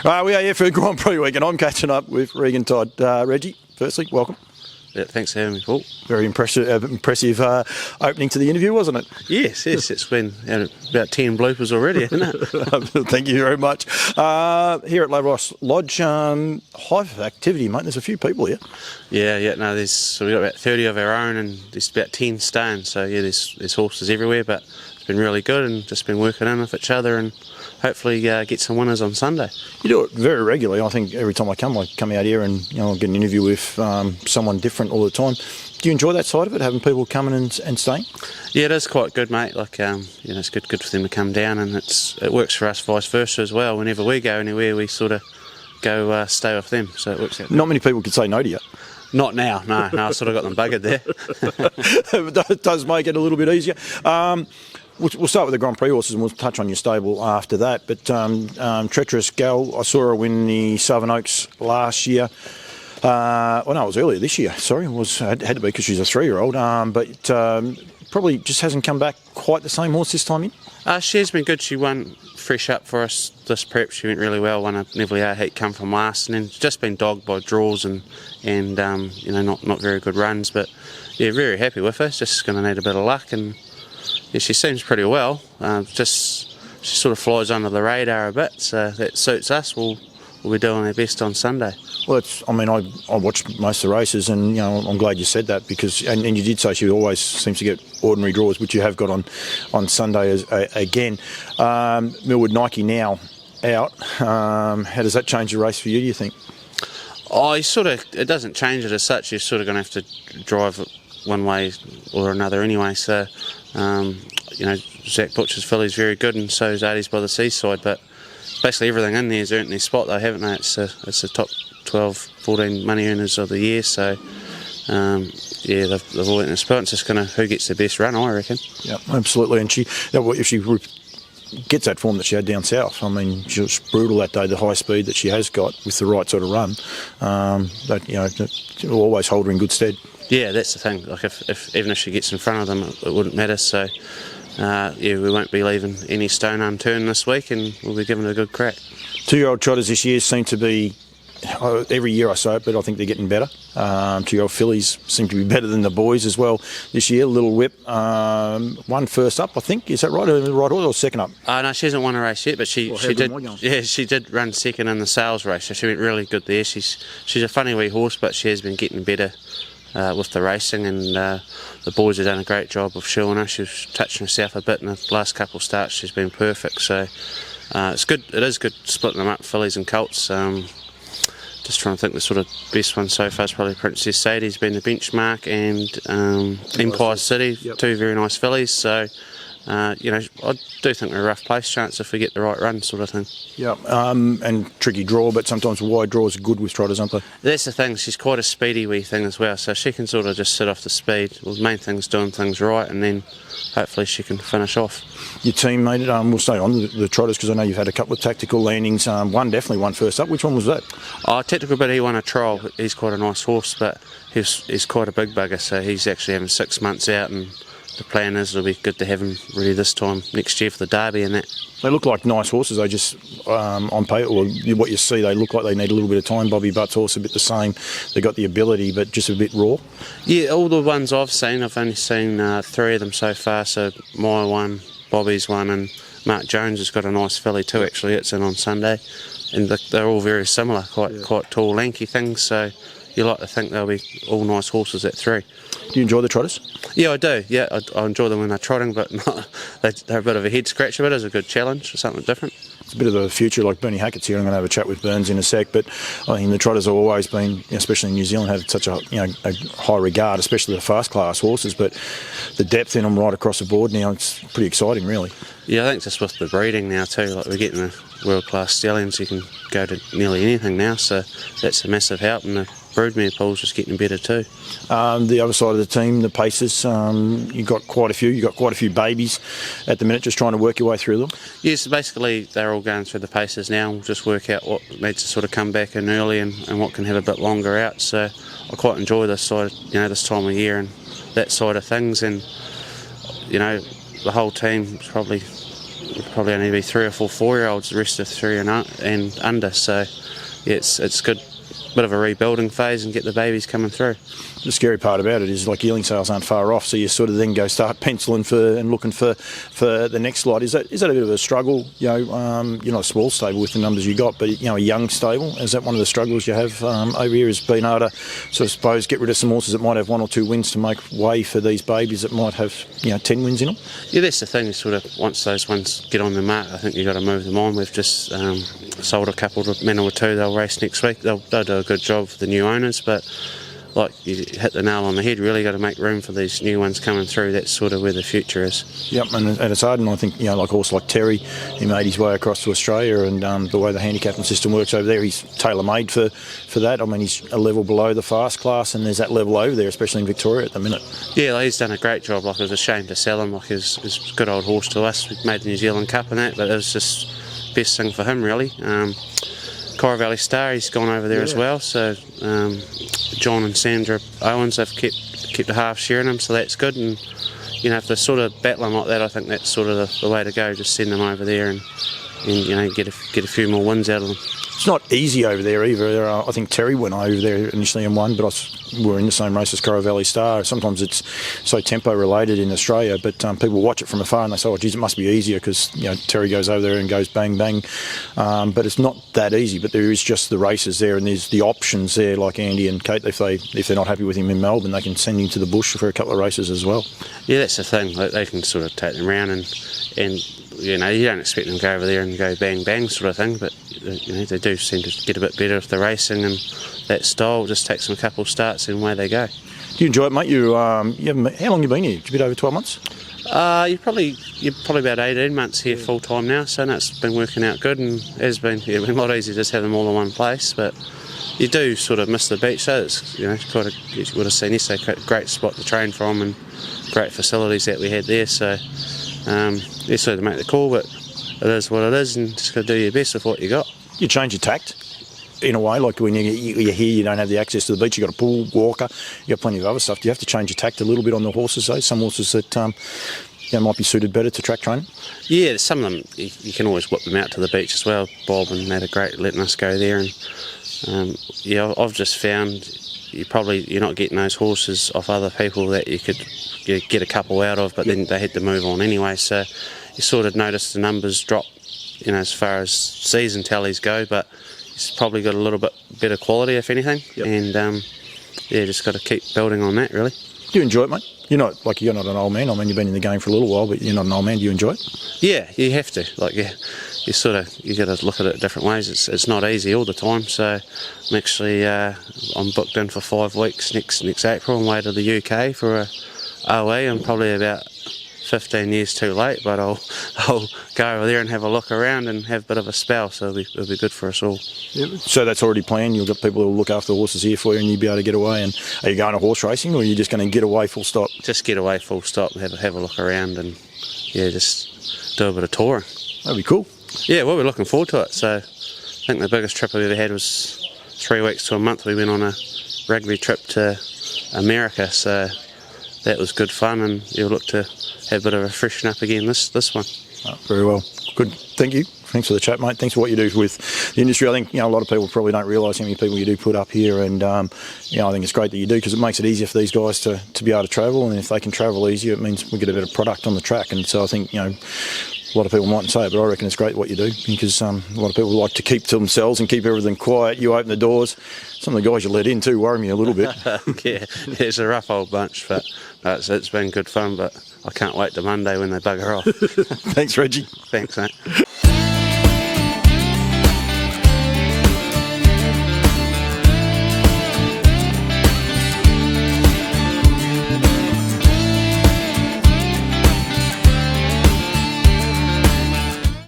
We are here for Grand Prix week, and I'm catching up with Regan Todd. Reggie, firstly, welcome. Yeah, thanks for having me, Paul. Very impressive opening to the interview, wasn't it? Yes, it's been about 10 bloopers already, hasn't it? Thank you very much. Here at Lavros Lodge, high activity, mate. There's a few people here. Yeah, no, we've got about 30 of our own, and there's about 10 staying, so yeah, there's horses everywhere, but it's been really good and just been working in with each other and hopefully get some winners on Sunday. You do it very regularly. I think every time I come out here and I get an interview with someone different all the time. Do you enjoy that side of it, having people coming and staying? Yeah, it is quite good, mate. It's good for them to come down, and it works for us vice versa as well. Whenever we go anywhere, we sort of go stay with them, so it works out. Not many people could say no to you. Not now, no. I sort of got them buggered there. It does make it a little bit easier. We'll start with the Grand Prix horses and we'll touch on your stable after that. But Treacherous Gal, I saw her win the Southern Oaks last year. It was earlier this year. Sorry, had to be because she's a 3-year-old. But probably just hasn't come back quite the same horse this time in. She has been good. She won fresh up for us this prep. She went really well. Won a Neville heat, come from last, and then just been dogged by draws and not very good runs. But yeah, very happy with her. Just going to need a bit of luck, and yeah, she seems pretty well. She sort of flies under the radar a bit, so that suits us. We'll be doing our best on Sunday. Well, I watched most of the races, and I'm glad you said that because, and you did say she always seems to get ordinary draws, which you have got on Sunday again. Millwood Nike now out. How does that change the race for you, do you think? It doesn't change it as such. You're sort of going to have to drive it one way or another anyway. So, Zach Butcher's filly's very good, and so is Artie's by the Seaside. But basically everything in there has earned their spot, though, haven't they? It's the top 12, 14 money earners of the year. So, they've all earned their spot. It's just who gets the best run, I reckon. Yeah, absolutely. And if she gets that form that she had down south, I mean, she was brutal that day. The high speed that she has got with the right sort of run, that will always hold her in good stead. Yeah, that's the thing. Like even if she gets in front of them, it wouldn't matter. So, we won't be leaving any stone unturned this week, and we'll be giving it a good crack. 2-year-old trotters this year seem to be, every year I say it, but I think they're getting better. 2-year-old fillies seem to be better than the boys as well this year. Little Whip won first up, I think. Is that right? Right or second up? No, she hasn't won a race yet, but she did. Yeah, she did run second in the sales race, so she went really good there. She's a funny wee horse, but she has been getting better with the racing, and the boys have done a great job of showing her. She's touching herself a bit in the last couple of starts. She's been perfect, so it's good. It is good splitting them up, fillies and colts. Just trying to think, the sort of best one so far is probably Princess Sadie's been the benchmark, and Empire City, yep. 2 very nice fillies. So I do think we're a rough place chance if we get the right run, sort of thing. Yeah, and tricky draw, but sometimes wide draws are good with trotters, aren't they? That's the thing. She's quite a speedy wee thing as well, so she can sort of just sit off the speed. Well, the main thing is doing things right, and then hopefully she can finish off. Your team, mate, we'll stay on the trotters because I know you've had a couple of tactical landings. One definitely won first up. Which one was that? Tactical, but he won a trial. He's quite a nice horse, but he's quite a big bugger, so he's actually having 6 months out, and the plan is it'll be good to have him ready this time next year for the Derby and that. They look like nice horses. They just, on paper, or what you see, they look like they need a little bit of time. Bobby Butt's horse a bit the same. They got the ability, but just a bit raw. Yeah, all the ones I've only seen 3 of them so far. So my one, Bobby's one, and Mark Jones has got a nice filly too. Actually, it's in on Sunday, and they're all very similar, quite tall, lanky things. So you like to think they'll be all nice horses at 3. Do you enjoy the trotters? Yeah, I do. Yeah, I enjoy them when they're trotting, but they're a bit of a head scratcher, but it's a good challenge for something different. It's a bit of the future, like Bernie Hackett's here. I'm going to have a chat with Burns in a sec, but I think the trotters have always been, especially in New Zealand, have such a high regard, especially the fast class horses, but the depth in them right across the board now, it's pretty exciting, really. Yeah, I think just with the breeding now too, like we're getting the world-class stallions, you can go to nearly anything now, so that's a massive help, and the broodmare pool's just getting better too. The other side of the team, the pacers, you've got quite a few babies at the minute, just trying to work your way through them. Yes, basically they're all going through the paces now. We'll just work out what needs to sort of come back in early and what can have a bit longer out. So I quite enjoy this side, this time of year and that side of things, and the whole team is probably probably only be 3 or 4 4-year-olds, the rest are 3 and under. So yeah, it's good. Bit of a rebuilding phase and get the babies coming through. The scary part about it is like yearling sales aren't far off, so you sort of then go start penciling for and looking for the next lot. Is that a bit of a struggle? You're not a small stable with the numbers you got, but a young stable. Is that one of the struggles you have over here? Is being able to sort of suppose get rid of some horses that might have 1 or 2 wins to make way for these babies that might have 10 wins in them? Yeah, that's the thing. Sort of once those ones get on the mark, I think you've got to move them on. We've just sold a couple to men or 2. They'll race next week. They'll do a good job for the new owners, but like you hit the nail on the head, really got to make room for these new ones coming through. That's sort of where the future is. Yep, and it's hard, and I think, like a horse like Terry, he made his way across to Australia, and the way the handicapping system works over there, he's tailor-made for that. I mean, he's a level below the fast class, and there's that level over there, especially in Victoria at the minute. Yeah, he's done a great job. Like, it was a shame to sell him. Like, he's a good old horse to us. We made the New Zealand Cup and that, but it was just best thing for him, really. Cora Valley Star, he's gone over there as well, so John and Sandra Owens have kept a half share in him, so that's good. And if they're sort of battling like that, I think that's sort of the way to go. Just send them over there and get a few more wins out of them. It's not easy over there either. I think Terry went over there initially and won, but we're in the same race as Cora Valley Star. Sometimes it's so tempo related in Australia, but people watch it from afar and they say, oh geez, it must be easier because Terry goes over there and goes bang bang. But it's not that easy. But there is just the races there, and there's the options there, like Andy and Kate. If they're not happy with him in Melbourne, they can send him to the bush for a couple of races as well. Yeah, that's the thing. They can sort of take them around and you don't expect them to go over there and go bang bang sort of thing, but they do seem to get a bit better with the racing, and that style just takes them a couple of starts and away they go. Do you enjoy it, mate? How long have you been here? A bit over 12 months? You're probably about 18 months here full time now, so it's been working out good, and it's been a lot easier to just have them all in one place. But you do sort of miss the beach, so it's you would have seen yesterday, great spot to train from and great facilities that we had there. So it's sort of to make the call, but it is what it is, and just got to do your best with what you got. You change your tact in a way, like when you're here, you don't have the access to the beach. You've got a pool, walker, you've got plenty of other stuff. Do you have to change your tact a little bit on the horses though? Some horses that might be suited better to track training? Yeah, some of them you can always whip them out to the beach as well. Bob and Matt are great letting us go there, and I've just found you're not getting those horses off other people that you could get a couple out of, but then they had to move on anyway, so you sort of notice the numbers drop as far as season tallies go, but it's probably got a little bit better quality if anything. And just got to keep building on that really. Do you enjoy it, mate? You're not an old man. I mean, you've been in the game for a little while, but you're not an old man. Do you enjoy it? Yeah, you have to. You got to look at it different ways. It's not easy all the time. So I'm actually I'm booked in for 5 weeks next April and way to the UK for a OE. I'm probably about 15 years too late, but I'll go over there and have a look around and have a bit of a spell, so it'll be good for us all. Yep. So that's already planned. You've got people who will look after the horses here for you, and you'll be able to get away. And are you going to horse racing, or are you just going to get away full stop? Just get away full stop and have a look around, and just do a bit of touring. That'd be cool. Yeah, well, we're looking forward to it. So I think the biggest trip I've ever had was 3 weeks to a month. We went on a rugby trip to America, so that was good fun, and you'll look to have a bit of a freshen up again this one. Oh, very well. Good. Thank you. Thanks for the chat, mate. Thanks for what you do with the industry. I think a lot of people probably don't realise how many people you do put up here, and I think it's great that you do, because it makes it easier for these guys to be able to travel, and if they can travel easier, it means we get a better product on the track. And so I think a lot of people mightn't say it, but I reckon it's great what you do, because a lot of people like to keep to themselves and keep everything quiet. You open the doors. Some of the guys you let in too worry me a little bit. Yeah, it's a rough old bunch, but it's been good fun. But I can't wait to Monday when they bugger off. Thanks, Reggie. Thanks, mate.